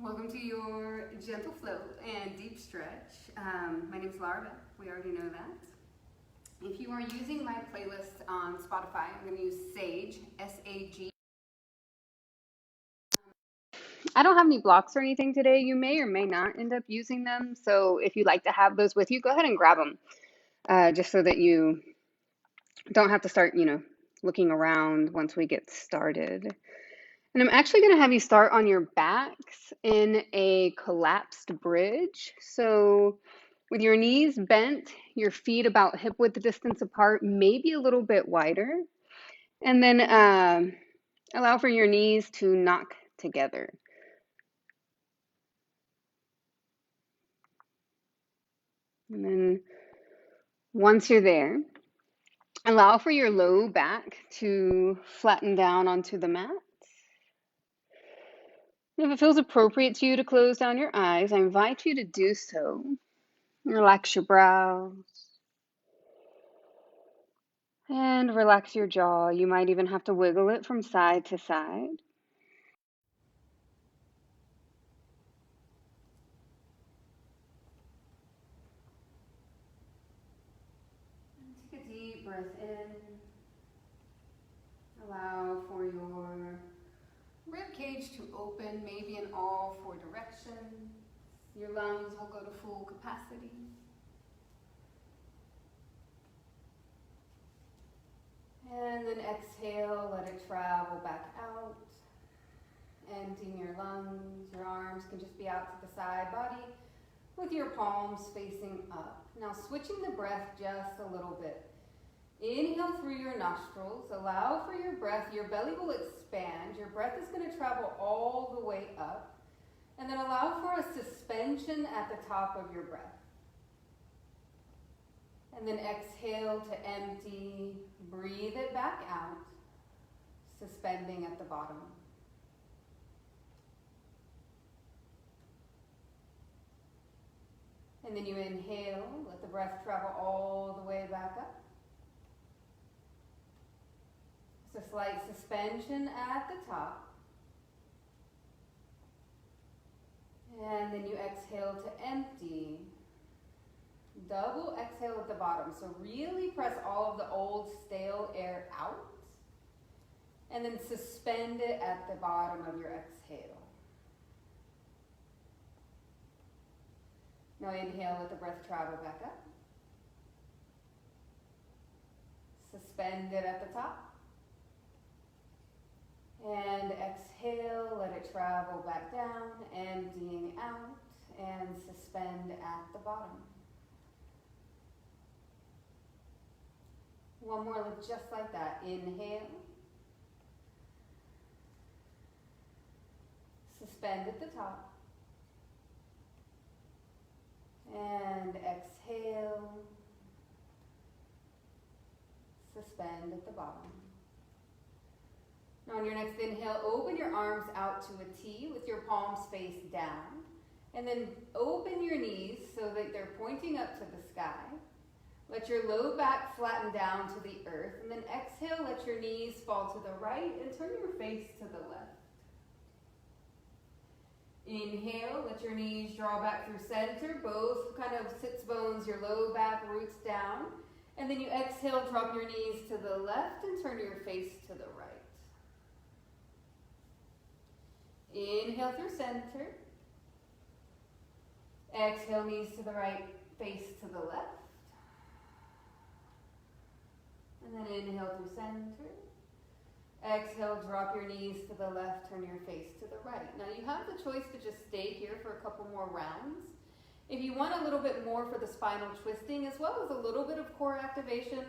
Welcome to your gentle float and deep stretch. My name is Laura. We already know that. If you are using my playlist on Spotify, I'm going to use Sage, S-A-G. I don't have any blocks or anything today. You may or may not end up using them. So if you'd like to have those with you, go ahead and grab them, just so that you don't have to start, looking around once we get started. And I'm actually going to have you start on your backs in a collapsed bridge. So with your knees bent, your feet about hip width distance apart, maybe a little bit wider. And then allow for your knees to knock together. And then once you're there, allow for your low back to flatten down onto the mat. If it feels appropriate to you to close down your eyes, I invite you to do so. Relax your brows and relax your jaw. You might even have to wiggle it from side to side. Take a deep breath in. Allow for your rib cage to open, maybe in all four directions. Your lungs will go to full capacity. And then exhale, let it travel back out. Emptying your lungs. Your arms can just be out to the side, body with your palms facing up. Now switching the breath just a little bit. Inhale through your nostrils, allow for your breath, your belly will expand, your breath is going to travel all the way up, and then allow for a suspension at the top of your breath. And then exhale to empty, breathe it back out, suspending at the bottom. And then you inhale, let the breath travel all the way back up. It's a slight suspension at the top. And then you exhale to empty. Double exhale at the bottom. So really press all of the old stale air out. And then suspend it at the bottom of your exhale. Now inhale, let the breath travel back up. Suspend it at the top. And exhale, let it travel back down, emptying out, and suspend at the bottom. One more lift just like that. Inhale. Suspend at the top. And exhale. Suspend at the bottom. Now on your next inhale, open your arms out to a T with your palms face down. And then open your knees so that they're pointing up to the sky. Let your low back flatten down to the earth. And then exhale, let your knees fall to the right and turn your face to the left. Inhale, let your knees draw back through center. Both kind of sits bones, your low back roots down. And then you exhale, drop your knees to the left and turn your face to the right. Inhale through center. Exhale, knees to the right, face to the left. And then inhale through center. Exhale, drop your knees to the left, turn your face to the right. Now you have the choice to just stay here for a couple more rounds. If you want a little bit more for the spinal twisting, as well as a little bit of core activation,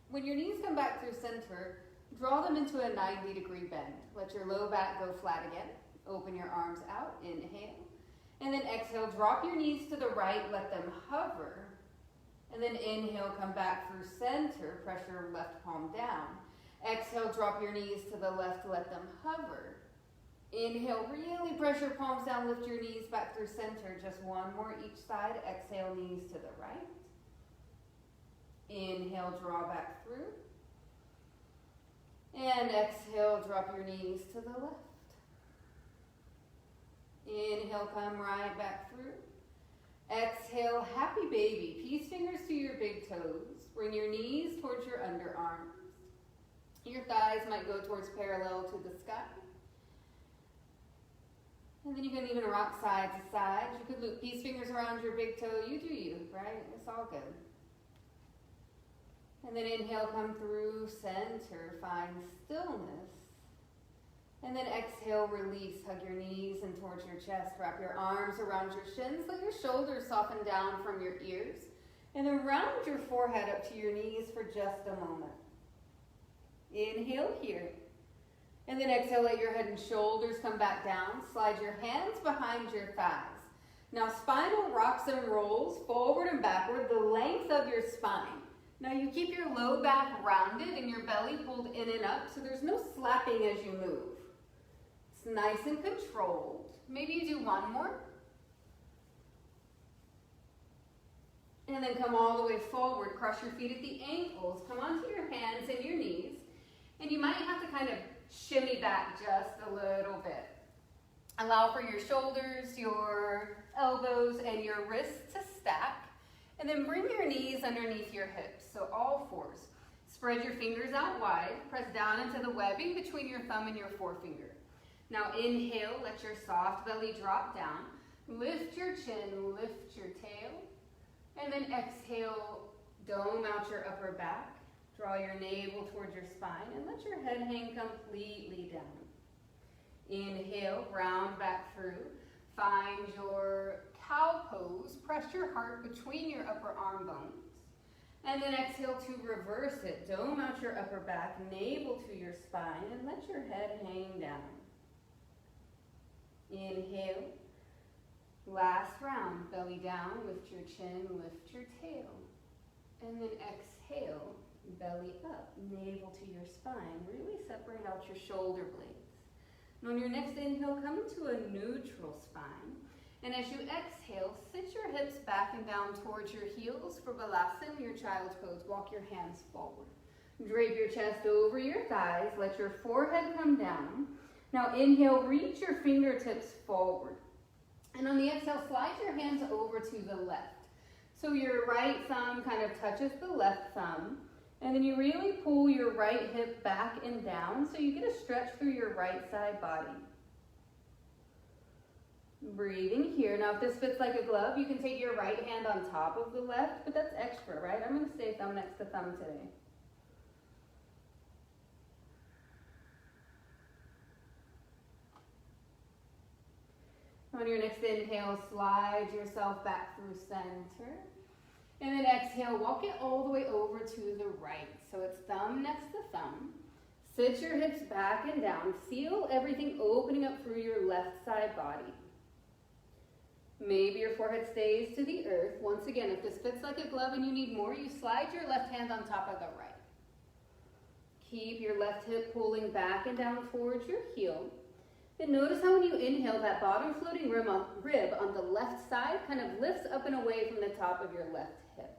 when your knees come back through center, draw them into a 90-degree bend. Let your low back go flat again. Open your arms out. Inhale. And then exhale, drop your knees to the right, let them hover. And then inhale, come back through center, press your left palm down. Exhale, drop your knees to the left, let them hover. Inhale, really press your palms down, lift your knees back through center. Just one more each side. Exhale, knees to the right. Inhale, draw back through. And exhale, drop your knees to the left. Inhale, come right back through. Exhale, happy baby. Peace fingers to your big toes. Bring your knees towards your underarms. Your thighs might go towards parallel to the sky. And then you can even rock side to side. You could loop peace fingers around your big toe. You do you, right? It's all good. And then inhale, come through, center, find stillness. And then exhale, release, hug your knees in towards your chest. Wrap your arms around your shins. Let your shoulders soften down from your ears. And then round your forehead up to your knees for just a moment. Inhale here. And then exhale, let your head and shoulders come back down. Slide your hands behind your thighs. Now spinal rocks and rolls forward and backward, the length of your spine. Now you keep your low back rounded and your belly pulled in and up, so there's no slapping as you move. It's nice and controlled. Maybe you do one more. And then come all the way forward. Cross your feet at the ankles. Come onto your hands and your knees. And you might have to kind of shimmy back just a little bit. Allow for your shoulders, your elbows, and your wrists to stack. And then bring your knees underneath your hips, so all fours. Spread your fingers out wide. Press down into the webbing between your thumb and your forefinger. Now inhale, let your soft belly drop down. Lift your chin, lift your tail. And then exhale, dome out your upper back. Draw your navel towards your spine and let your head hang completely down. Inhale, round back through. Find your cow pose. Press your heart between your upper arm bones. And then exhale to reverse it. Dome out your upper back, navel to your spine, and let your head hang down. Inhale. Last round, belly down, lift your chin, lift your tail. And then exhale, belly up, navel to your spine. Really separate out your shoulder blades. And on your next inhale, come into a neutral spine. And as you exhale, sit your hips back and down towards your heels for Balasana, your child's pose. Walk your hands forward. Drape your chest over your thighs. Let your forehead come down. Now inhale, reach your fingertips forward. And on the exhale, slide your hands over to the left. So your right thumb kind of touches the left thumb. And then you really pull your right hip back and down so you get a stretch through your right side body. Breathing here. Now if this fits like a glove, you can take your right hand on top of the left, but that's extra, right? I'm going to stay thumb next to thumb today. On your next inhale, slide yourself back through center. And then exhale, walk it all the way over to the right. So it's thumb next to thumb. Sit your hips back and down. Feel everything opening up through your left side body. Maybe your forehead stays to the earth. Once again, if this fits like a glove and you need more, you slide your left hand on top of the right. Keep your left hip pulling back and down towards your heel. And notice how when you inhale, that bottom floating rib on the left side kind of lifts up and away from the top of your left hip.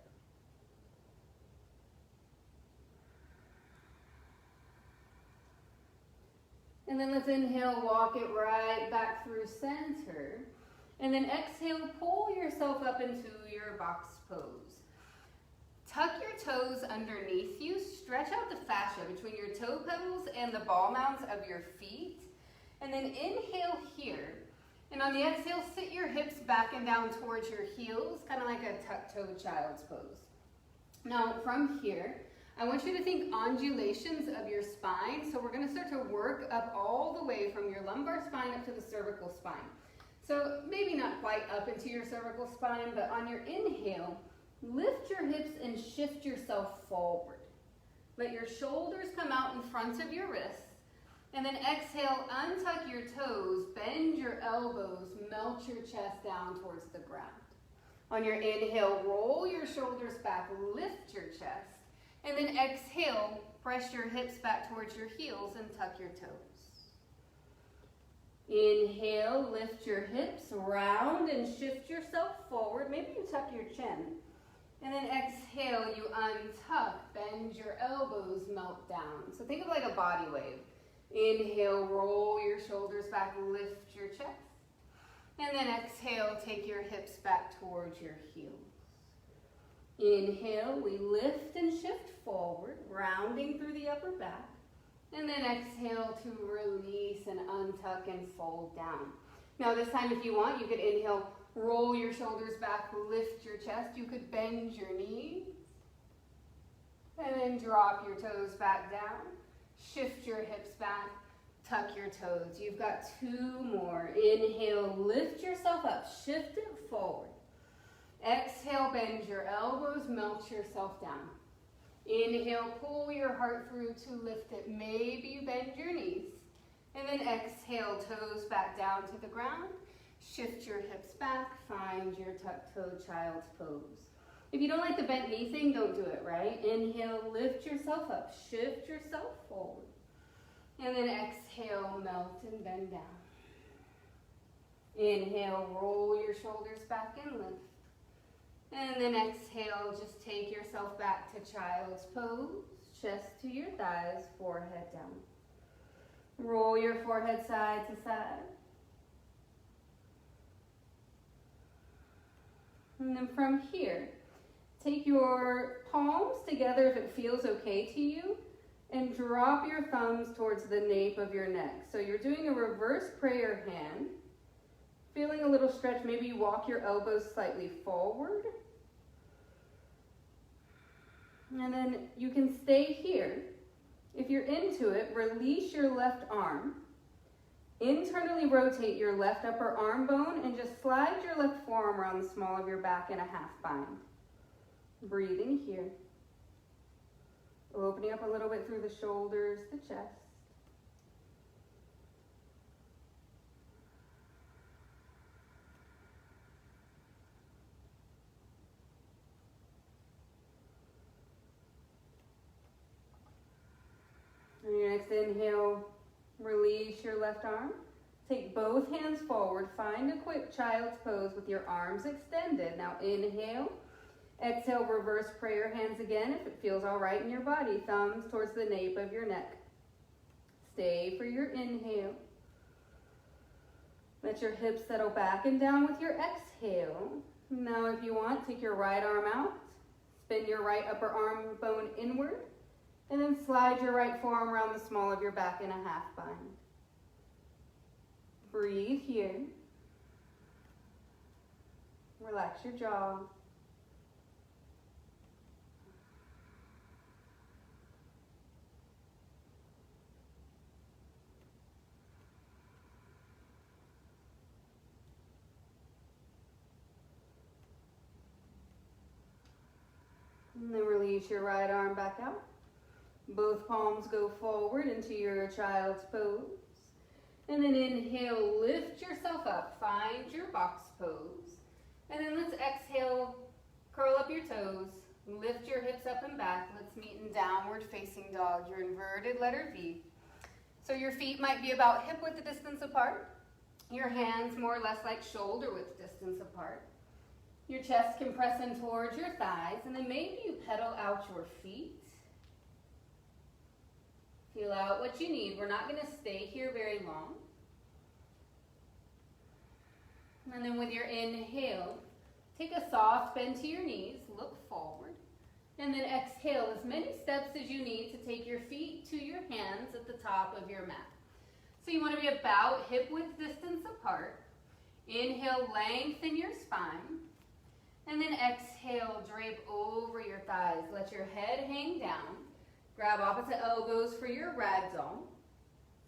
And then let's inhale, walk it right back through center. And then exhale, pull yourself up into your box pose. Tuck your toes underneath you. Stretch out the fascia between your toe pedals and the ball mounds of your feet. And then inhale here. And on the exhale, sit your hips back and down towards your heels, kind of like a tuck-toed child's pose. Now from here, I want you to think undulations of your spine. So we're going to start to work up all the way from your lumbar spine up to the cervical spine. So maybe not quite up into your cervical spine, but on your inhale, lift your hips and shift yourself forward. Let your shoulders come out in front of your wrists. And then exhale, untuck your toes, bend your elbows, melt your chest down towards the ground. On your inhale, roll your shoulders back, lift your chest. And then exhale, press your hips back towards your heels and tuck your toes. Inhale, lift your hips, round and shift yourself forward. Maybe you tuck your chin. And then exhale, you untuck, bend your elbows, melt down. So think of like a body wave. Inhale, roll your shoulders back, lift your chest. And then exhale, take your hips back towards your heels. Inhale, we lift and shift forward, rounding through the upper back. And then exhale to release and untuck and fold down. Now this time if you want, you could inhale, roll your shoulders back, lift your chest. You could bend your knees. And then drop your toes back down. Shift your hips back, tuck your toes. You've got 2 more. Inhale, lift yourself up, shift it forward. Exhale, bend your elbows, melt yourself down. Inhale, pull your heart through to lift it. Maybe you bend your knees. And then exhale, toes back down to the ground. Shift your hips back, find your tucked toe, child's pose. If you don't like the bent knee thing, don't do it, right? Inhale, lift yourself up, shift yourself forward. And then exhale, melt and bend down. Inhale, roll your shoulders back and lift. And then exhale, just take yourself back to child's pose, chest to your thighs, forehead down. Roll your forehead side to side. And then from here, take your palms together if it feels okay to you, and drop your thumbs towards the nape of your neck. So you're doing a reverse prayer hand. Feeling a little stretch, maybe you walk your elbows slightly forward. And then you can stay here. If you're into it, release your left arm. Internally rotate your left upper arm bone and just slide your left forearm around the small of your back in a half bind. Breathing here. Opening up a little bit through the shoulders, the chest. On your next inhale, release your left arm. Take both hands forward. Find a quick child's pose with your arms extended. Now inhale. Exhale, reverse prayer hands again if it feels all right in your body. Thumbs towards the nape of your neck. Stay for your inhale. Let your hips settle back and down with your exhale. Now if you want, take your right arm out. Spin your right upper arm bone inward. And then slide your right forearm around the small of your back in a half bind. Breathe here. Relax your jaw. And then release your right arm back out. Both palms go forward into your child's pose. And then inhale, lift yourself up. Find your box pose. And then let's exhale, curl up your toes. Lift your hips up and back. Let's meet in downward facing dog, your inverted letter V. So your feet might be about hip width distance apart. Your hands more or less like shoulder width distance apart. Your chest can press in towards your thighs, and then maybe you pedal out your feet. Feel out what you need. We're not going to stay here very long. And then with your inhale, take a soft bend to your knees, look forward. And then exhale as many steps as you need to take your feet to your hands at the top of your mat. So you want to be about hip width distance apart. Inhale, lengthen your spine. And then exhale, drape over your thighs. Let your head hang down. Grab opposite elbows for your ragdoll.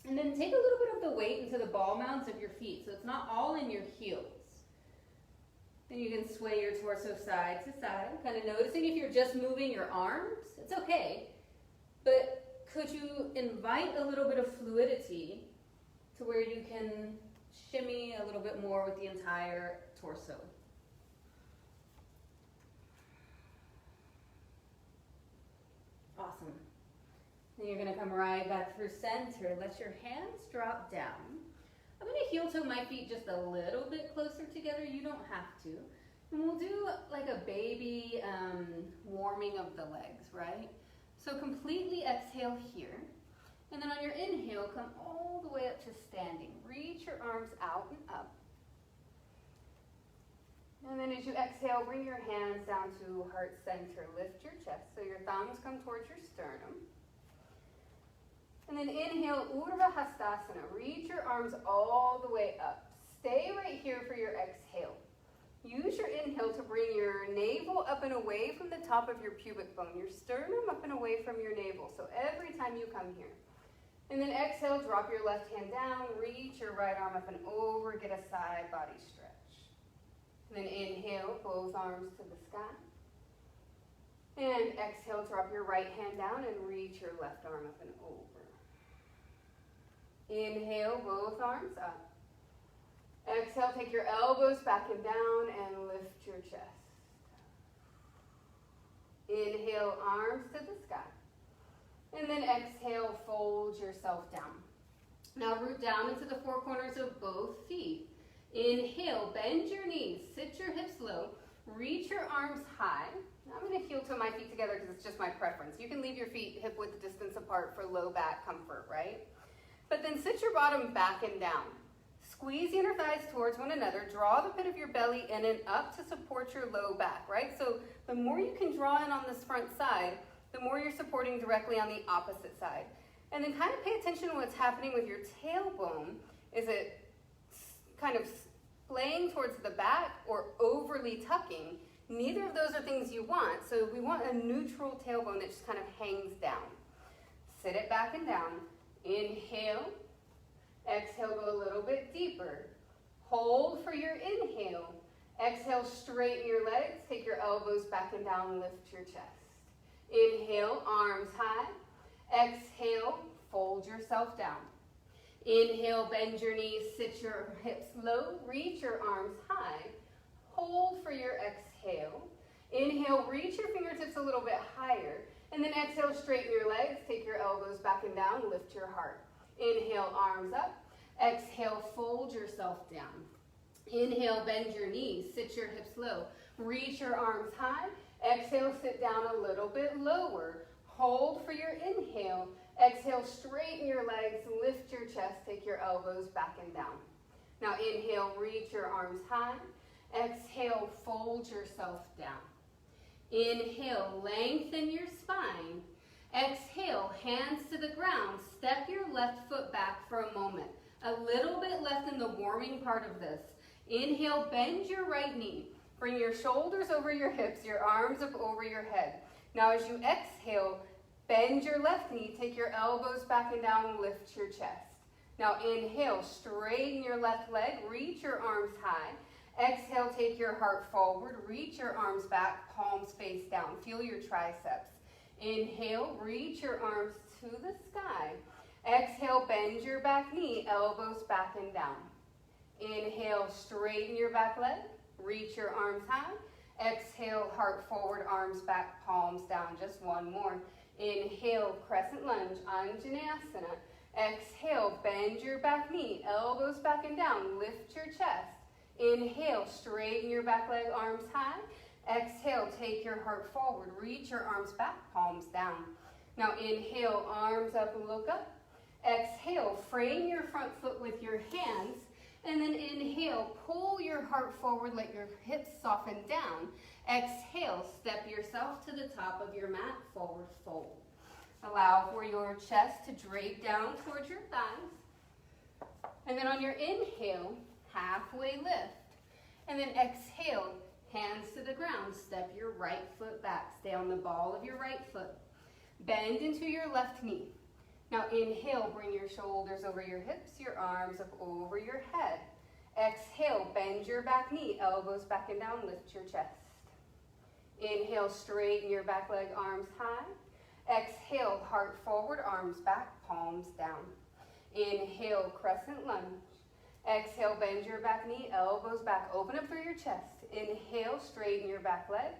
And then take a little bit of the weight into the ball mounds of your feet so it's not all in your heels. Then you can sway your torso side to side, kind of noticing if you're just moving your arms, it's okay. But could you invite a little bit of fluidity to where you can shimmy a little bit more with the entire torso? Awesome. Then you're going to come right back through center. Let your hands drop down. I'm going to heel toe my feet just a little bit closer together. You don't have to. And we'll do like a baby warming of the legs, right? So completely exhale here. And then on your inhale, come all the way up to standing. Reach your arms out and up. And then as you exhale, bring your hands down to heart center. Lift your chest so your thumbs come towards your sternum. And then inhale, Urdhva Hastasana. Reach your arms all the way up. Stay right here for your exhale. Use your inhale to bring your navel up and away from the top of your pubic bone, your sternum up and away from your navel. So every time you come here. And then exhale, drop your left hand down, reach your right arm up and over, get a side body stretch. And then inhale, both arms to the sky. And exhale, drop your right hand down and reach your left arm up and over. Inhale, both arms up. Exhale, take your elbows back and down and lift your chest. Inhale, arms to the sky. And then exhale, fold yourself down. Now root down into the four corners of both feet. Inhale, bend your knees, sit your hips low, reach your arms high. Now I'm going to heel toe my feet together because it's just my preference. You can leave your feet hip width distance apart for low back comfort, right? But then sit your bottom back and down. Squeeze the inner thighs towards one another. Draw the pit of your belly in and up to support your low back, right? So the more you can draw in on this front side, the more you're supporting directly on the opposite side. And then kind of pay attention to what's happening with your tailbone. Is it kind of splaying towards the back or overly tucking? Neither of those are things you want. So we want a neutral tailbone that just kind of hangs down. Sit it back and down. Inhale. Exhale, go a little bit deeper. Hold for your inhale. Exhale, straighten your legs. Take your elbows back and down, lift your chest. Inhale, arms high. Exhale, fold yourself down. Inhale, bend your knees, sit your hips low, reach your arms high. Hold for your exhale. Inhale, reach your fingertips a little bit higher. And then exhale, straighten your legs, take your elbows back and down, lift your heart. Inhale, arms up. Exhale, fold yourself down. Inhale, bend your knees, sit your hips low. Reach your arms high. Exhale, sit down a little bit lower. Hold for your inhale. Exhale, straighten your legs, lift your chest, take your elbows back and down. Now inhale, reach your arms high. Exhale, fold yourself down. Inhale, lengthen your spine. Exhale, hands to the ground. Step your left foot back for a moment. A little bit left in the warming part of this. Inhale, bend your right knee. Bring your shoulders over your hips, your arms up over your head. Now as you exhale, bend your left knee, take your elbows back and down, lift your chest. Now inhale, straighten your left leg, reach your arms high. Exhale, take your heart forward, reach your arms back, palms face down. Feel your triceps. Inhale, reach your arms to the sky. Exhale, bend your back knee, elbows back and down. Inhale, straighten your back leg, reach your arms high. Exhale, heart forward, arms back, palms down. Just one more. Inhale, crescent lunge, Anjaneyasana. Exhale, bend your back knee, elbows back and down, lift your chest. Inhale, straighten your back leg, arms high. Exhale, take your heart forward, reach your arms back, palms down. Now inhale, arms up, look up. Exhale, frame your front foot with your hands. And then inhale, pull your heart forward, let your hips soften down. Exhale, step yourself to the top of your mat, forward fold. Allow for your chest to drape down towards your thighs. And then on your inhale, halfway lift. And then exhale, hands to the ground. Step your right foot back. Stay on the ball of your right foot. Bend into your left knee. Now inhale, bring your shoulders over your hips, your arms up over your head. Exhale, bend your back knee, elbows back and down, lift your chest. Inhale, straighten your back leg, arms high. Exhale, heart forward, arms back, palms down. Inhale, crescent lunge. Exhale, bend your back knee, elbows back, open up through your chest. Inhale, straighten your back leg.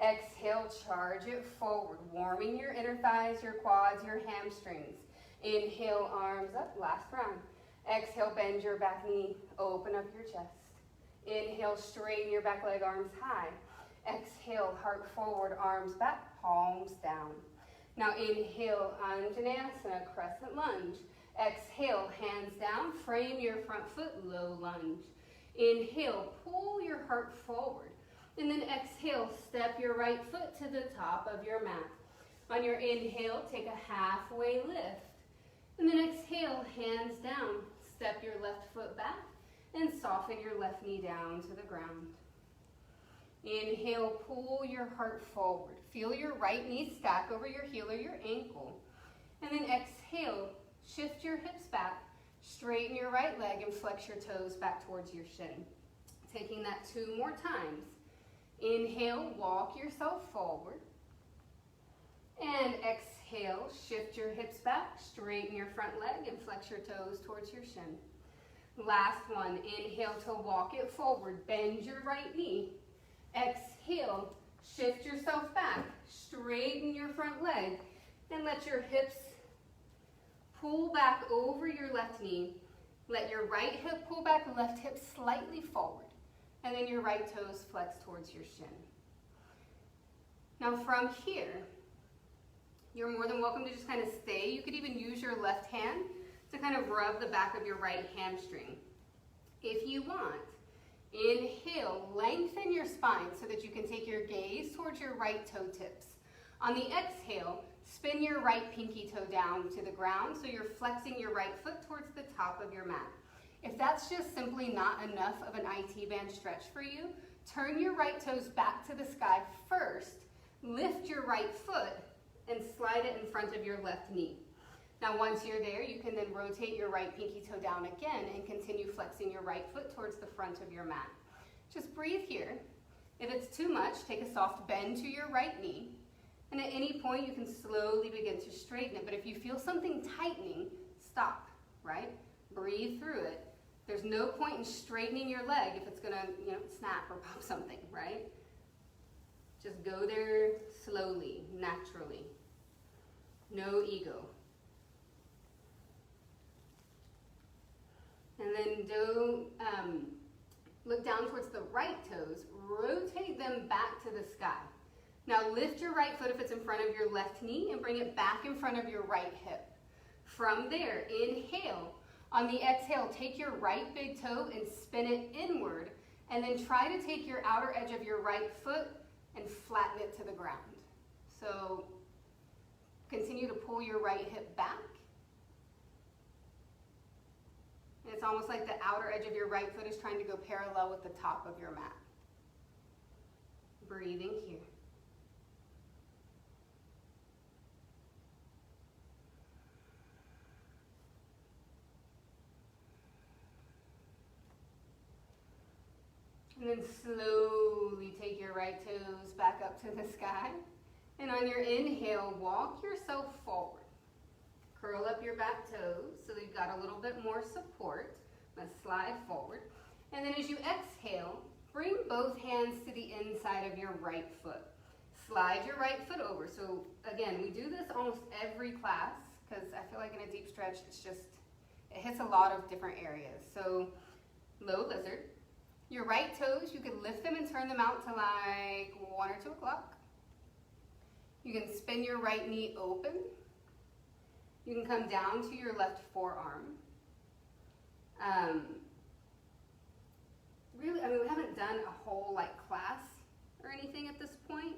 Exhale, charge it forward, warming your inner thighs, your quads, your hamstrings. Inhale, arms up, last round. Exhale, bend your back knee, open up your chest. Inhale, straighten your back leg, arms high. Exhale, heart forward, arms back, palms down. Now inhale, Anjaneyasana, crescent lunge. Exhale, hands down, frame your front foot, low lunge. Inhale, pull your heart forward. And then exhale, step your right foot to the top of your mat. On your inhale, take a halfway lift. And then exhale, hands down. Step your left foot back and soften your left knee down to the ground. Inhale, pull your heart forward. Feel your right knee stack over your heel or your ankle. And then exhale, shift your hips back, straighten your right leg and flex your toes back towards your shin. Taking that 2 more times. Inhale, walk yourself forward. And exhale, shift your hips back, straighten your front leg and flex your toes towards your shin. Last one, inhale to walk it forward, bend your right knee. Exhale, shift yourself back, straighten your front leg, and let your hips pull back over your left knee. Let your right hip pull back, left hip slightly forward, and then your right toes flex towards your shin. Now from here, you're more than welcome to just kind of stay. You could even use your left hand to kind of rub the back of your right hamstring. If you want, inhale, lengthen your spine so that you can take your gaze towards your right toe tips. On the exhale, spin your right pinky toe down to the ground so you're flexing your right foot towards the top of your mat. If that's just simply not enough of an IT band stretch for you, turn your right toes back to the sky first, lift your right foot, and slide it in front of your left knee. Now once you're there, you can then rotate your right pinky toe down again and continue flexing your right foot towards the front of your mat. Just breathe here. If it's too much, take a soft bend to your right knee. And at any point, you can slowly begin to straighten it. But if you feel something tightening, stop, right? Breathe through it. There's no point in straightening your leg if it's gonna, snap or pop something, right? Just go there slowly, naturally. No ego. And then don't look down towards the right toes. Rotate them back to the sky. Now lift your right foot if it's in front of your left knee and bring it back in front of your right hip. From there, inhale. On the exhale, take your right big toe and spin it inward. And then try to take your outer edge of your right foot and flatten it to the ground. So continue to pull your right hip back. And it's almost like the outer edge of your right foot is trying to go parallel with the top of your mat. Breathing here. And then slowly take your right toes back up to the sky. And on your inhale, walk yourself forward. Curl up your back toes so that you've got a little bit more support. Let's slide forward. And then as you exhale, bring both hands to the inside of your right foot. Slide your right foot over. So again, we do this almost every class because I feel like in a deep stretch, it hits a lot of different areas. So low lizard. Your right toes, you can lift them and turn them out to like 1 or 2 o'clock. You can spin your right knee open. You can come down to your left forearm. We haven't done a whole class or anything at this point.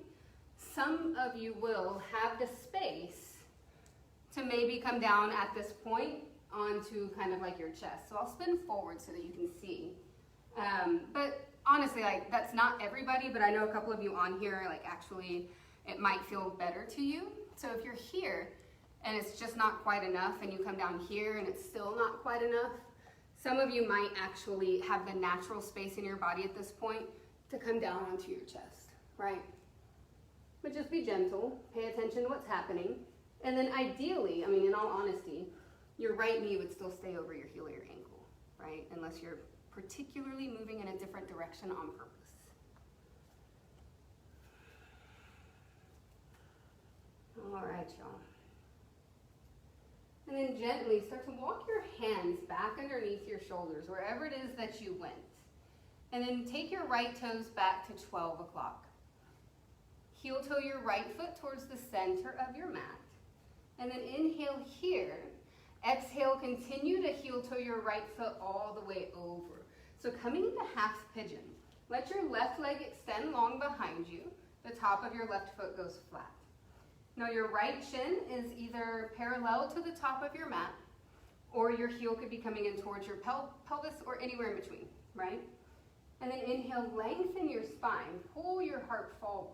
Some of you will have the space to maybe come down at this point onto kind of like your chest. So I'll spin forward so that you can see. But honestly, that's not everybody, but I know a couple of you on here, actually it might feel better to you. So if you're here and it's just not quite enough and you come down here and it's still not quite enough, some of you might actually have the natural space in your body at this point to come down onto your chest, right? But just be gentle, pay attention to what's happening, and then ideally, in all honesty, your right knee would still stay over your heel or your ankle, right? Unless you're particularly moving in a different direction on purpose. All right, y'all. And then gently start to walk your hands back underneath your shoulders, wherever it is that you went. And then take your right toes back to 12 o'clock. Heel toe your right foot towards the center of your mat. And then inhale here. Exhale, continue to heel toe your right foot all the way over. So coming into half pigeon, let your left leg extend long behind you. The top of your left foot goes flat. Now your right shin is either parallel to the top of your mat, or your heel could be coming in towards your pelvis or anywhere in between, right? And then inhale, lengthen your spine, pull your heart forward.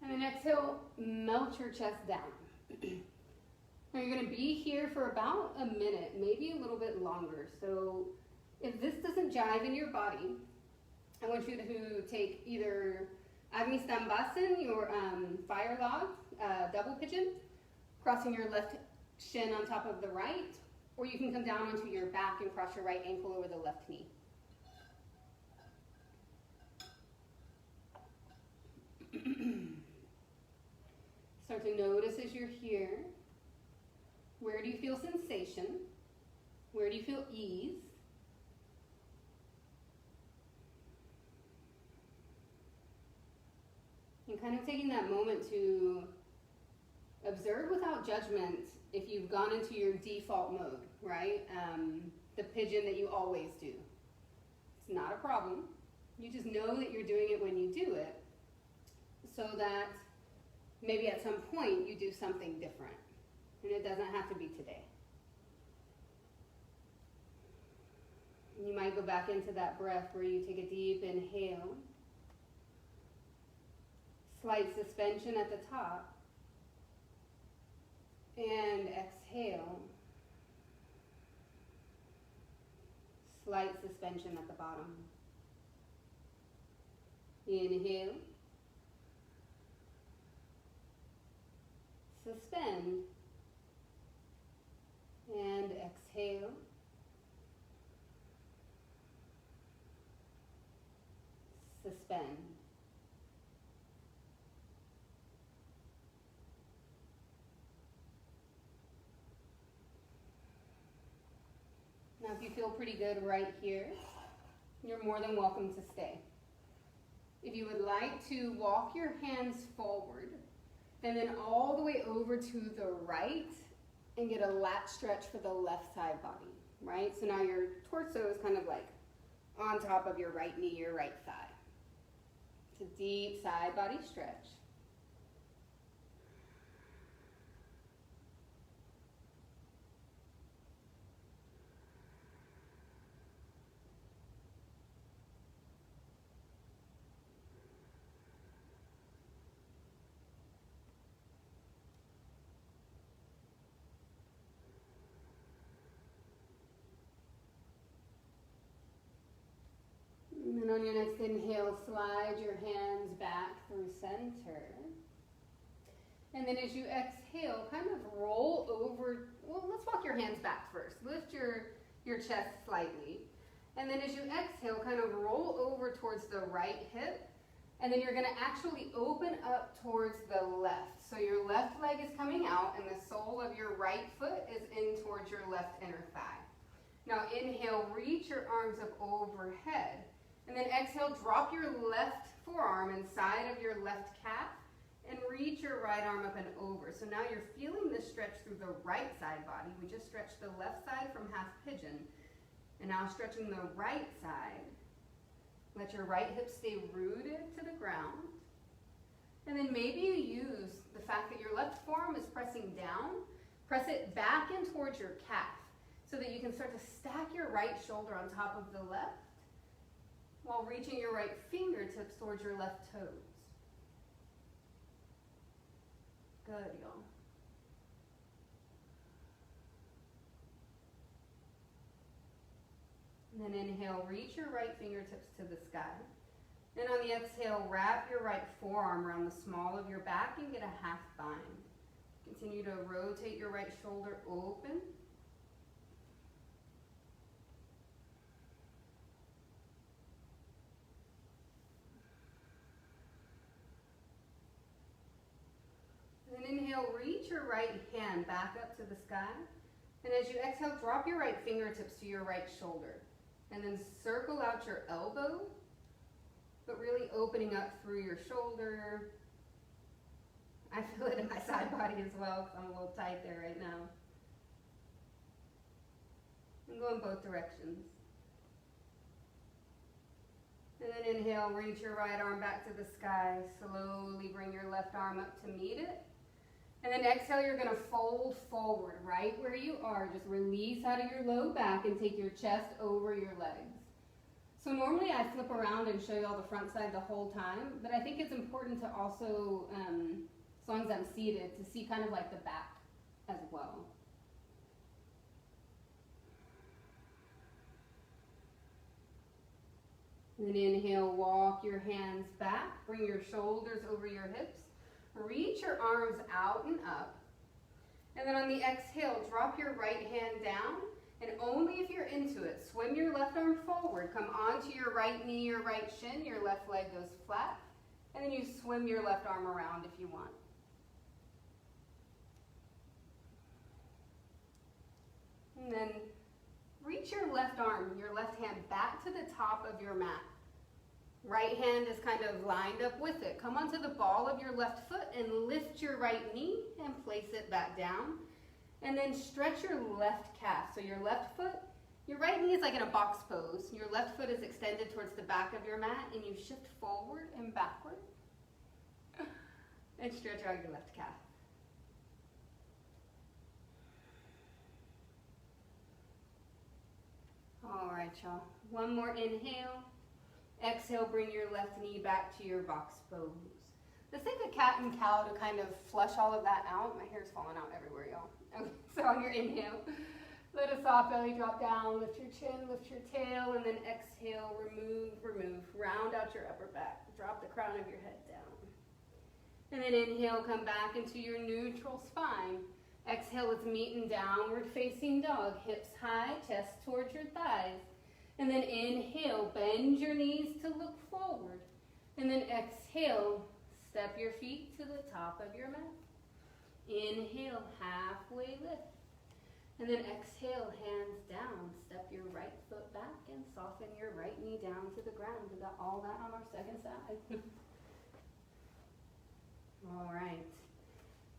And then exhale, melt your chest down. Now you're gonna be here for about a minute, maybe a little bit longer. So if this doesn't jive in your body, I want you to take either Agni Stambhasan, your fire log, double pigeon, crossing your left shin on top of the right, or you can come down onto your back and cross your right ankle over the left knee. Start to notice as you're here, where do you feel sensation? Where do you feel ease? And kind of taking that moment to observe without judgment if you've gone into your default mode, right? The pigeon that you always do. It's not a problem. You just know that you're doing it when you do it, so that maybe at some point you do something different. And it doesn't have to be today. You might go back into that breath where you take a deep inhale, slight suspension at the top, and exhale, slight suspension at the bottom. Inhale, suspend, and exhale, suspend. Now if you feel pretty good right here, you're more than welcome to stay. If you would like to walk your hands forward and then all the way over to the right and get a lat stretch for the left side body, right? So now your torso is kind of like on top of your right knee, your right thigh. It's a deep side body stretch. And then on your next inhale, slide your hands back through center. And then as you exhale, kind of roll over. Well, let's walk your hands back first. Lift your chest slightly. And then as you exhale, kind of roll over towards the right hip. And then you're going to actually open up towards the left. So your left leg is coming out and the sole of your right foot is in towards your left inner thigh. Now inhale, reach your arms up overhead. And then exhale, drop your left forearm inside of your left calf and reach your right arm up and over. So now you're feeling this stretch through the right side body. We just stretched the left side from half pigeon. And now stretching the right side. Let your right hip stay rooted to the ground. And then maybe you use the fact that your left forearm is pressing down, press it back in towards your calf so that you can start to stack your right shoulder on top of the left while reaching your right fingertips towards your left toes. Good, y'all. And then inhale, reach your right fingertips to the sky. Then on the exhale, wrap your right forearm around the small of your back and get a half bind. Continue to rotate your right shoulder open. Then inhale, reach your right hand back up to the sky. And as you exhale, drop your right fingertips to your right shoulder. And then circle out your elbow, but really opening up through your shoulder. I feel it in my side body as well because I'm a little tight there right now. And go in both directions. Inhale, reach your right arm back to the sky. Slowly bring your left arm up to meet it. And then exhale, you're gonna fold forward right where you are. Just release out of your low back and take your chest over your legs. So normally I flip around and show you all the front side the whole time, but I think it's important to also, as long as I'm seated, to see kind of like the back as well. And then inhale, walk your hands back, bring your shoulders over your hips, reach your arms out and up. And then on the exhale, drop your right hand down, and only if you're into it, swim your left arm forward, come onto your right knee or right shin, your left leg goes flat, and then you swim your left arm around if you want. And then reach your left arm, your left hand back to the top of your mat. Right hand is kind of lined up with it. Come onto the ball of your left foot and lift your right knee and place it back down. And then stretch your left calf. So your left foot, your right knee is like in a box pose. Your left foot is extended towards the back of your mat, and you shift forward and backward. And stretch out your left calf. All right, y'all. One more inhale. Exhale, bring your left knee back to your box pose. Let's take a cat and cow to kind of flush all of that out. My hair's falling out everywhere, y'all. Okay, so on your inhale, let a soft belly drop down, lift your chin, lift your tail, and then exhale, remove. Round out your upper back. Drop the crown of your head down. And then inhale, come back into your neutral spine. Exhale, let's meet in downward facing dog. Hips high, chest towards your thighs. And then inhale, bend your knees to look forward. And then exhale, step your feet to the top of your mat. Inhale, halfway lift. And then exhale, hands down. Step your right foot back and soften your right knee down to the ground. We got all that on our second side. All right.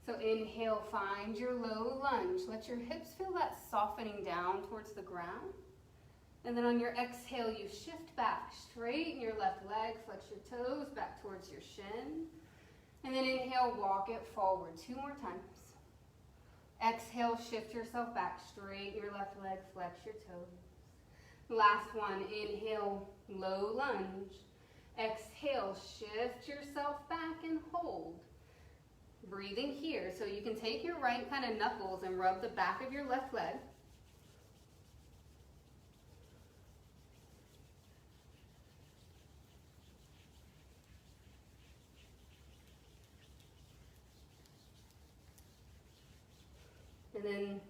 So inhale, find your low lunge. Let your hips feel that softening down towards the ground. And then on your exhale, you shift back, straighten your left leg, flex your toes back towards your shin. And then inhale, walk it forward 2 more times. Exhale, shift yourself back, straighten your left leg, flex your toes. Last one, inhale, low lunge. Exhale, shift yourself back and hold. Breathing here, so you can take your right kind of knuckles and rub the back of your left leg. And then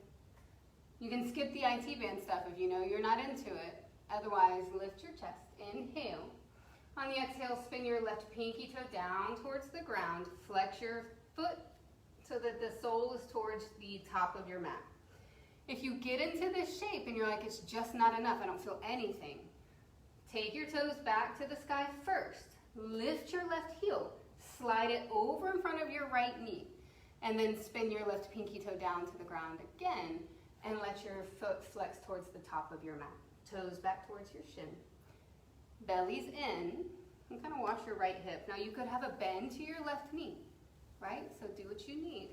you can skip the IT band stuff if you know you're not into it. Otherwise, lift your chest. Inhale. On the exhale, spin your left pinky toe down towards the ground. Flex your foot so that the sole is towards the top of your mat. If you get into this shape and you're like, it's just not enough, I don't feel anything, take your toes back to the sky first. Lift your left heel. Slide it over in front of your right knee. And then spin your left pinky toe down to the ground again and let your foot flex towards the top of your mat. Toes back towards your shin. Belly's in. And kind of wash your right hip. Now you could have a bend to your left knee, right? So do what you need.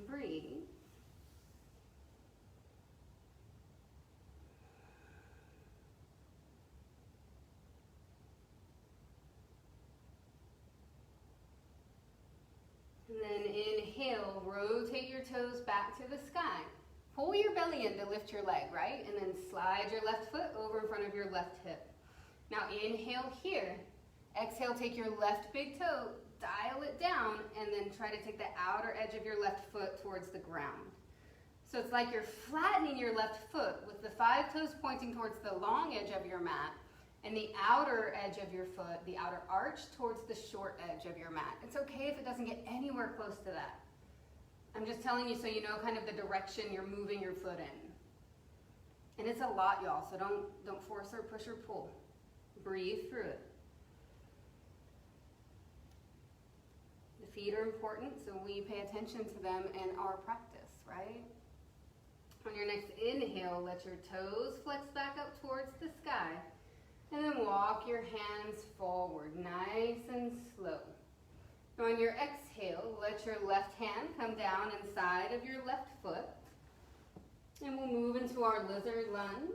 Breathe. And then inhale, rotate your toes back to the sky. Pull your belly in to lift your leg, right? And then slide your left foot over in front of your left hip. Now inhale here. Exhale, take your left big toe, dial it down, and then try to take the outer edge of your left foot towards the ground. So it's like you're flattening your left foot with the 5 toes pointing towards the long edge of your mat, and the outer edge of your foot, the outer arch, towards the short edge of your mat. It's okay if it doesn't get anywhere close to that. I'm just telling you so you know kind of the direction you're moving your foot in. And it's a lot, y'all, so don't force or push or pull. Breathe through it. The feet are important, so we pay attention to them in our practice, right? On your next inhale, let your toes flex back up towards the sky. And then walk your hands forward, nice and slow. On your exhale, let your left hand come down inside of your left foot. And we'll move into our lizard lunge.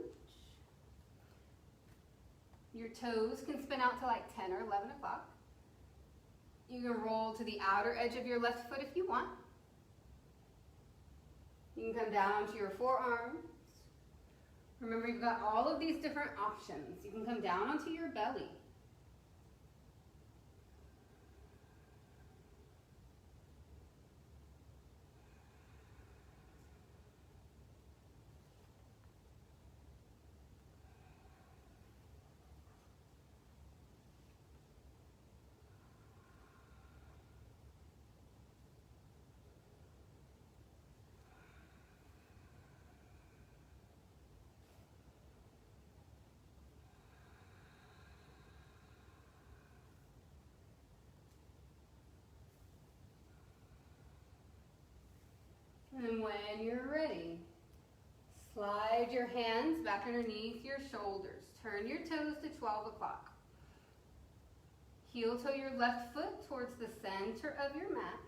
Your toes can spin out to like 10 or 11 o'clock. You can roll to the outer edge of your left foot if you want. You can come down onto your forearms. Remember, you've got all of these different options. You can come down onto your belly. And when you're ready, slide your hands back underneath your shoulders. Turn your toes to 12 o'clock. Heel toe your left foot towards the center of your mat.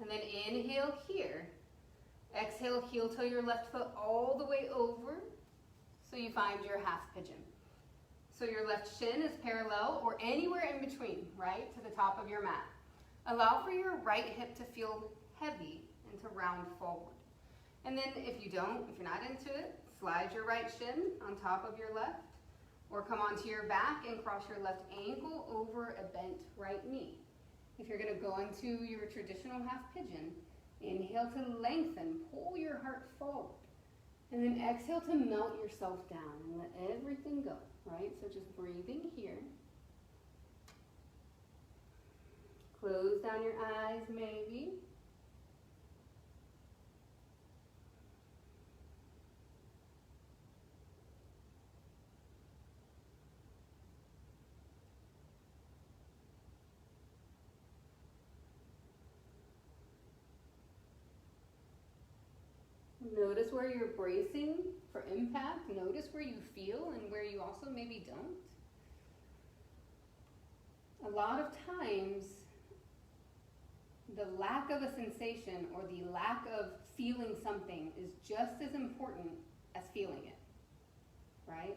And then inhale here. Exhale, heel toe your left foot all the way over so you find your half pigeon. So your left shin is parallel or anywhere in between, right, to the top of your mat. Allow for your right hip to feel heavy and to round forward. And then if you're not into it, slide your right shin on top of your left, or come onto your back and cross your left ankle over a bent right knee. If you're gonna go into your traditional half pigeon, inhale to lengthen, pull your heart forward, and then exhale to melt yourself down and let everything go, right? So just breathing here. Close down your eyes maybe. Notice where you're bracing for impact. Notice where you feel and where you also maybe don't. A lot of times, the lack of a sensation or the lack of feeling something is just as important as feeling it, right?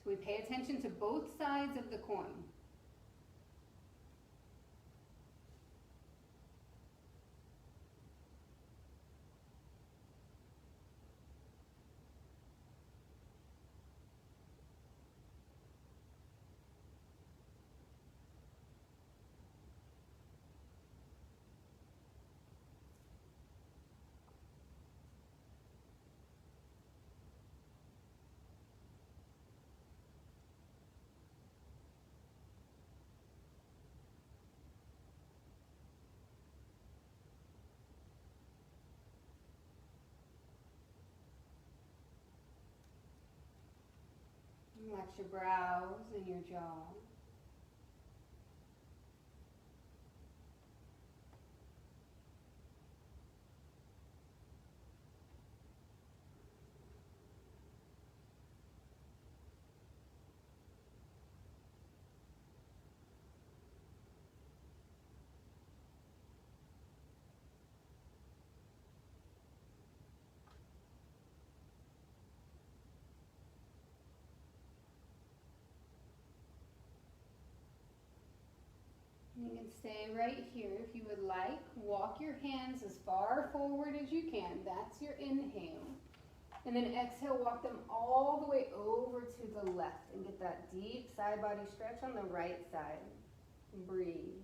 So we pay attention to both sides of the coin. Relax your brows and your jaw. You can stay right here if you would like. Walk your hands as far forward as you can. That's your inhale. And then exhale, walk them all the way over to the left and get that deep side body stretch on the right side. Breathe.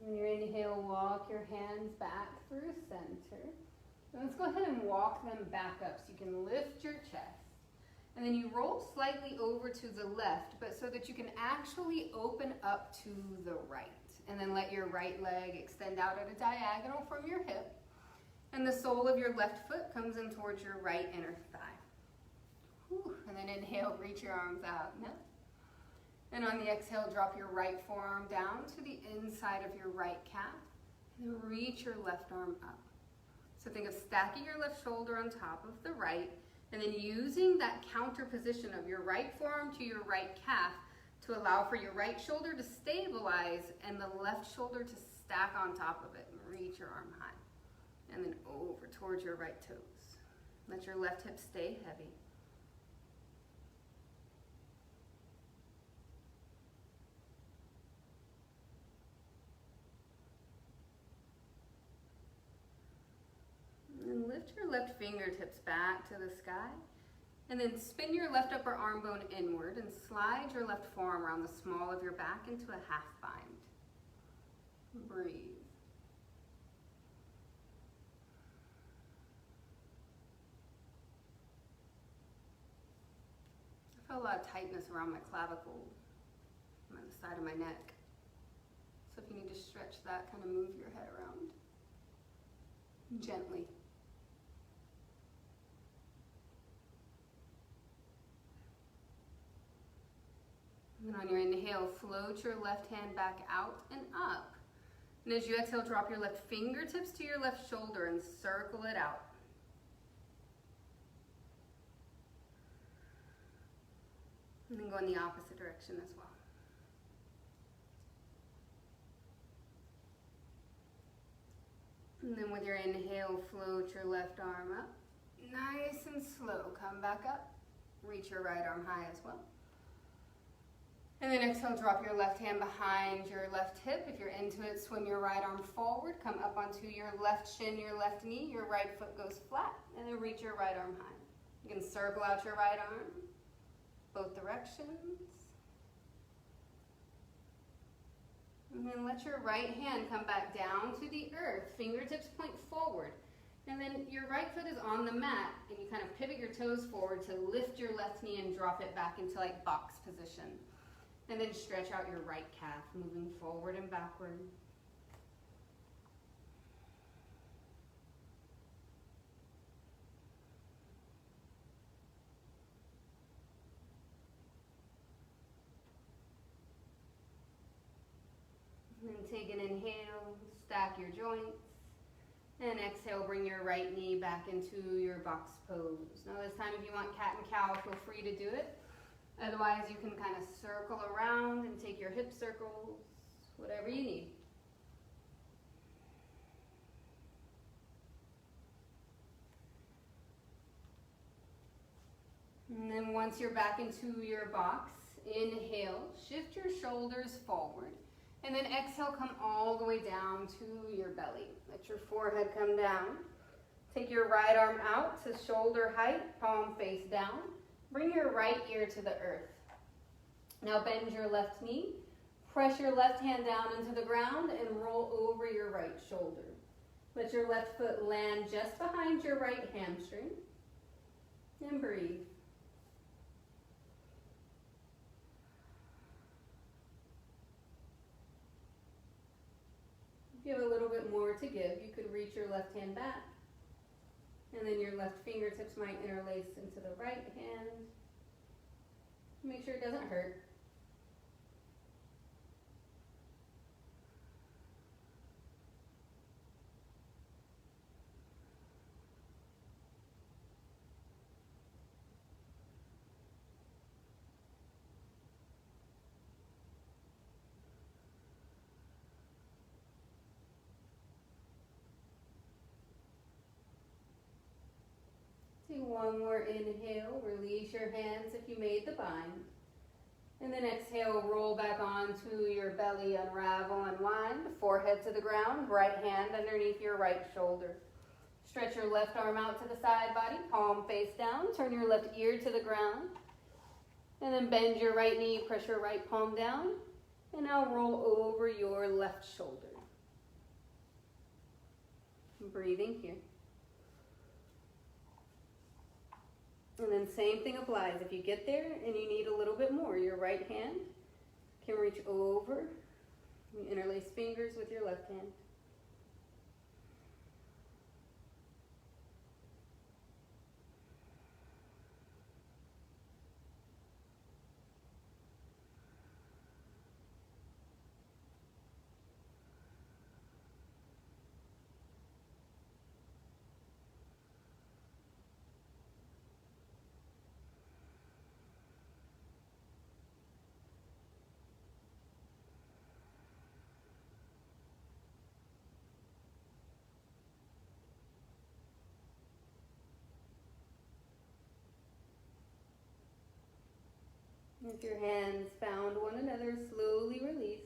When you inhale, walk your hands back through center. And let's go ahead and walk them back up so you can lift your chest. And then you roll slightly over to the left, but so that you can actually open up to the right. And then let your right leg extend out at a diagonal from your hip. And the sole of your left foot comes in towards your right inner thigh. Whew. And then inhale, reach your arms out. No. And on the exhale, drop your right forearm down to the inside of your right calf. And then reach your left arm up. So think of stacking your left shoulder on top of the right, and then using that counter position of your right forearm to your right calf to allow for your right shoulder to stabilize and the left shoulder to stack on top of it and reach your arm high. And then over towards your right toes. Let your left hip stay heavy. And lift your left fingertips back to the sky. And then spin your left upper arm bone inward and slide your left forearm around the small of your back into a half bind. Breathe. I feel a lot of tightness around my clavicle, on the side of my neck. So if you need to stretch that, kind of move your head around gently. And on your inhale, float your left hand back out and up. And as you exhale, drop your left fingertips to your left shoulder and circle it out. And then go in the opposite direction as well. And then with your inhale, float your left arm up. Nice and slow. Come back up. Reach your right arm high as well. And then exhale, drop your left hand behind your left hip. If you're into it, swing your right arm forward. Come up onto your left shin, your left knee. Your right foot goes flat. And then reach your right arm high. You can circle out your right arm, both directions. And then let your right hand come back down to the earth. Fingertips point forward. And then your right foot is on the mat. And you kind of pivot your toes forward to lift your left knee and drop it back into like box position. And then stretch out your right calf, moving forward and backward. And then take an inhale, stack your joints. And exhale, bring your right knee back into your box pose. Now this time if you want cat and cow, feel free to do it. Otherwise, you can kind of circle around and take your hip circles, whatever you need. And then once you're back into your box, inhale, shift your shoulders forward. And then exhale, come all the way down to your belly. Let your forehead come down. Take your right arm out to shoulder height, palm face down. Bring your right ear to the earth. Now bend your left knee. Press your left hand down into the ground and roll over your right shoulder. Let your left foot land just behind your right hamstring. And breathe. If you have a little bit more to give, you could reach your left hand back. And then your left fingertips might interlace into the right hand. Make sure it doesn't hurt. One more inhale, release your hands if you made the bind. And then exhale, roll back onto your belly, unravel, unwind, forehead to the ground, right hand underneath your right shoulder. Stretch your left arm out to the side body, palm face down, turn your left ear to the ground. And then bend your right knee, press your right palm down. And now roll over your left shoulder. Breathing here. And then same thing applies. If you get there and you need a little bit more, your right hand can reach over. You interlace fingers with your left hand. If your hands found one another, slowly release.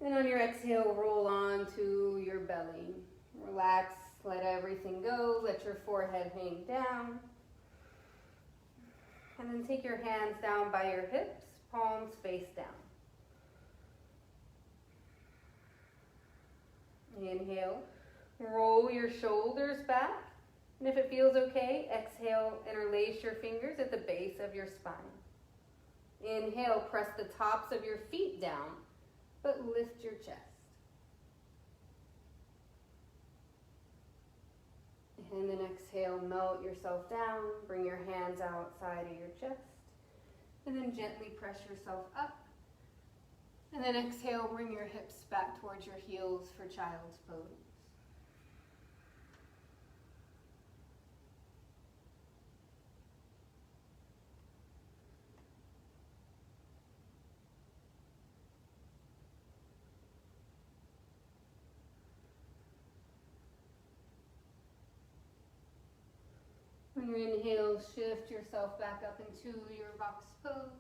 And on your exhale, roll on to your belly. Relax, let everything go, let your forehead hang down. And then take your hands down by your hips, palms face down. Inhale, roll your shoulders back. And if it feels okay, exhale, interlace your fingers at the base of your spine. Inhale, press the tops of your feet down, but lift your chest. And then exhale, melt yourself down, bring your hands outside of your chest, and then gently press yourself up. And then exhale, bring your hips back towards your heels for child's pose. On your inhale, shift yourself back up into your box pose.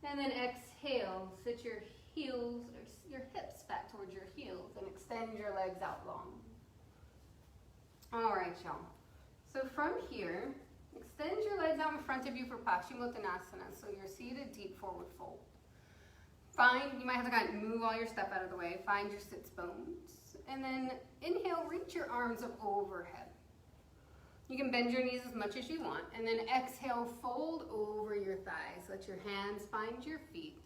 And then exhale, sit your heels, or your hips back towards your heels and extend your legs out long. All right, y'all. So from here, extend your legs out in front of you for Paschimottanasana. So you're seated, deep forward fold. You might have to kind of move all your stuff out of the way. Find your sits bones. And then inhale, reach your arms up overhead. You can bend your knees as much as you want, and then exhale, fold over your thighs. Let your hands find your feet.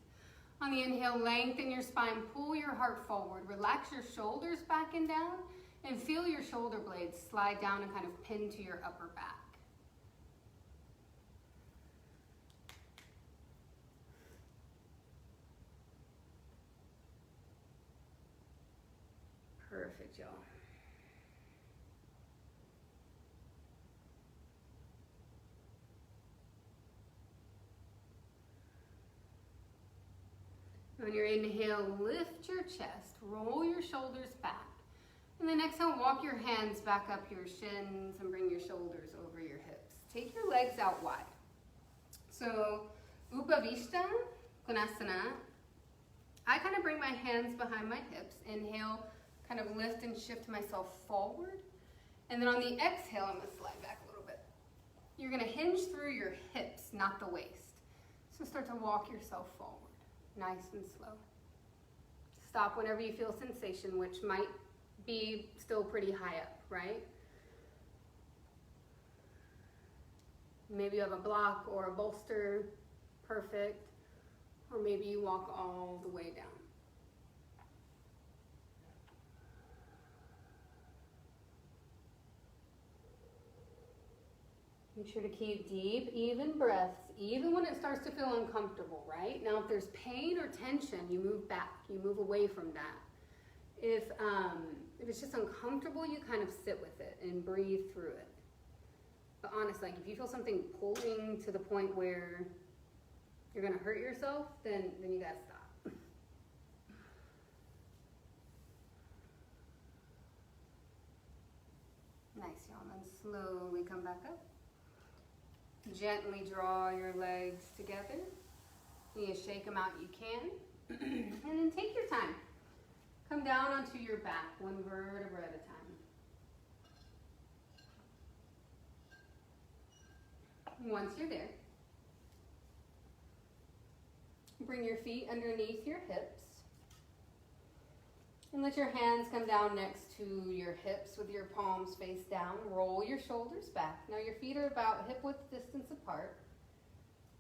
On the inhale, lengthen your spine, pull your heart forward, relax your shoulders back and down, and feel your shoulder blades slide down and kind of pin to your upper back. Perfect, y'all. On your inhale, lift your chest, roll your shoulders back. And then exhale, walk your hands back up your shins and bring your shoulders over your hips. Take your legs out wide. So, Upavishta Konasana. I kind of bring my hands behind my hips. Inhale, kind of lift and shift myself forward. And then on the exhale, I'm going to slide back a little bit. You're going to hinge through your hips, not the waist. So start to walk yourself forward. Nice and slow. Stop whenever you feel sensation, which might be still pretty high up, right? Maybe you have a block or a bolster, perfect. Or maybe you walk all the way down. Make sure to keep deep, even breaths, even when it starts to feel uncomfortable, right? Now, if there's pain or tension, you move back, you move away from that. If it's just uncomfortable, you kind of sit with it and breathe through it. But honestly, like if you feel something pulling to the point where you're gonna hurt yourself, then you gotta stop. Nice, y'all. And then slowly come back up. Gently draw your legs together. You shake them out, you can. And then take your time. Come down onto your back, one vertebra at a time. Once you're there, bring your feet underneath your hips. And let your hands come down next to your hips with your palms face down. Roll your shoulders back. Now your feet are about hip width distance apart.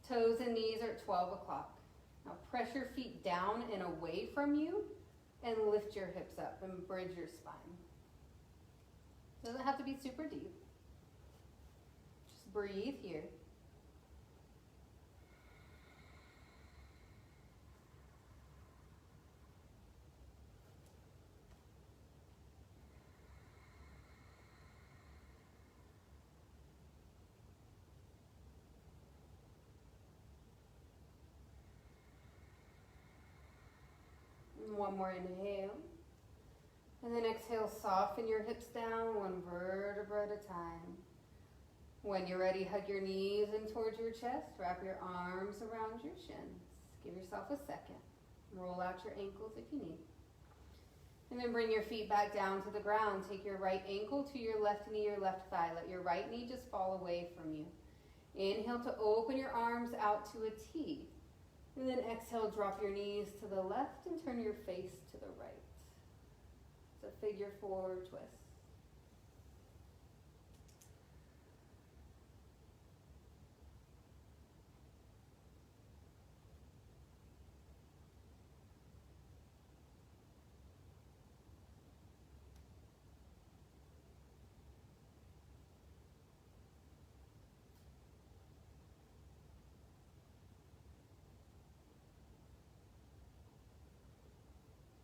Toes and knees are at 12 o'clock. Now press your feet down and away from you and lift your hips up and bridge your spine. Doesn't have to be super deep. Just breathe here. One more inhale. And then exhale, soften your hips down one vertebra at a time. When you're ready, hug your knees in towards your chest. Wrap your arms around your shins. Give yourself a second. Roll out your ankles if you need. And then bring your feet back down to the ground. Take your right ankle to your left knee or left thigh. Let your right knee just fall away from you. Inhale to open your arms out to a T. And then exhale, drop your knees to the left and turn your face to the right. It's a figure 4 twist.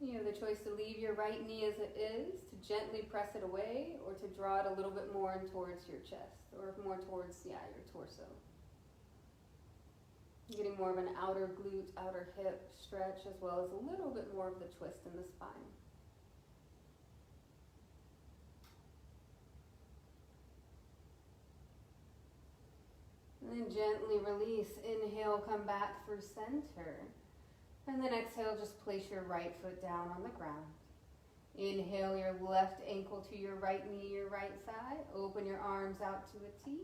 You have the choice to leave your right knee as it is, to gently press it away, or to draw it a little bit more in towards your chest, or more towards, your torso. Getting more of an outer glute, outer hip stretch, as well as a little bit more of the twist in the spine. And then gently release. Inhale, come back through center. And then exhale, just place your right foot down on the ground. Inhale your left ankle to your right knee, your right side. Open your arms out to a T.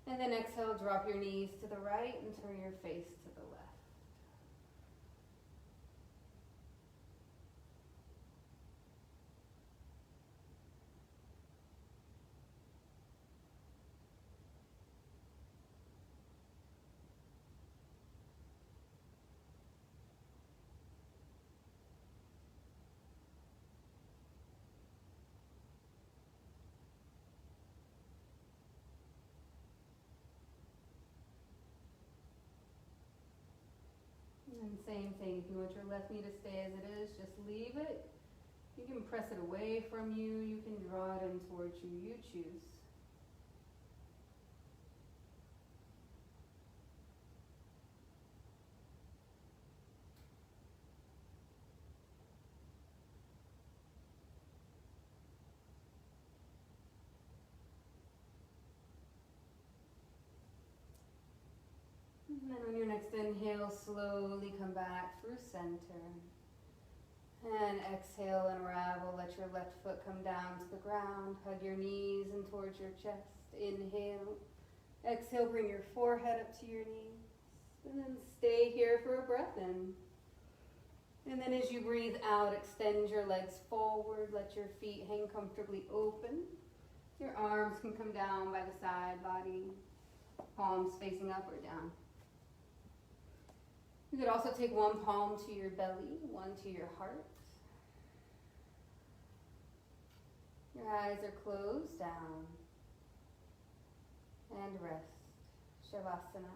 And then exhale, drop your knees to the right and turn your face to the left. And same thing, if you want your left knee to stay as it is, just leave it. You can press it away from you, you can draw it in towards you, you choose. And then on your next inhale, slowly come back through center. And exhale, unravel, let your left foot come down to the ground. Hug your knees in towards your chest. Inhale. Exhale, bring your forehead up to your knees. And then stay here for a breath in. And then as you breathe out, extend your legs forward. Let your feet hang comfortably open. Your arms can come down by the side body. Palms facing up or down. You could also take one palm to your belly, one to your heart. Your eyes are closed down. And rest. Shavasana.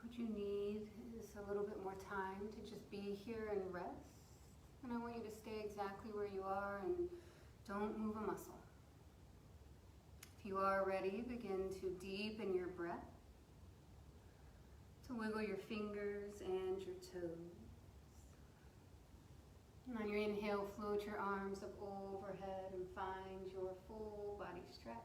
what you need is a little bit more time to just be here and rest. And I want you to stay exactly where you are and don't move a muscle. If you are ready, begin to deepen your breath, to wiggle your fingers and your toes. And on your inhale, float your arms up overhead and find your full body stretch.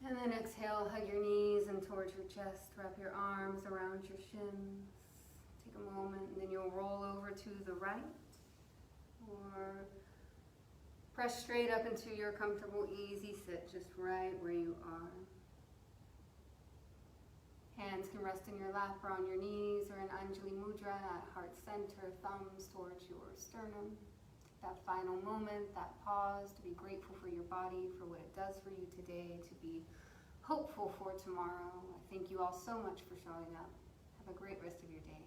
And then exhale, hug your knees and towards your chest, wrap your arms around your shins. Take a moment and then you'll roll over to the right or press straight up into your comfortable, easy sit, just right where you are. Hands can rest in your lap or on your knees or in Anjali Mudra at heart center, thumbs towards your sternum. That final moment, that pause, to be grateful for your body, for what it does for you today, to be hopeful for tomorrow. I thank you all so much for showing up. Have a great rest of your day.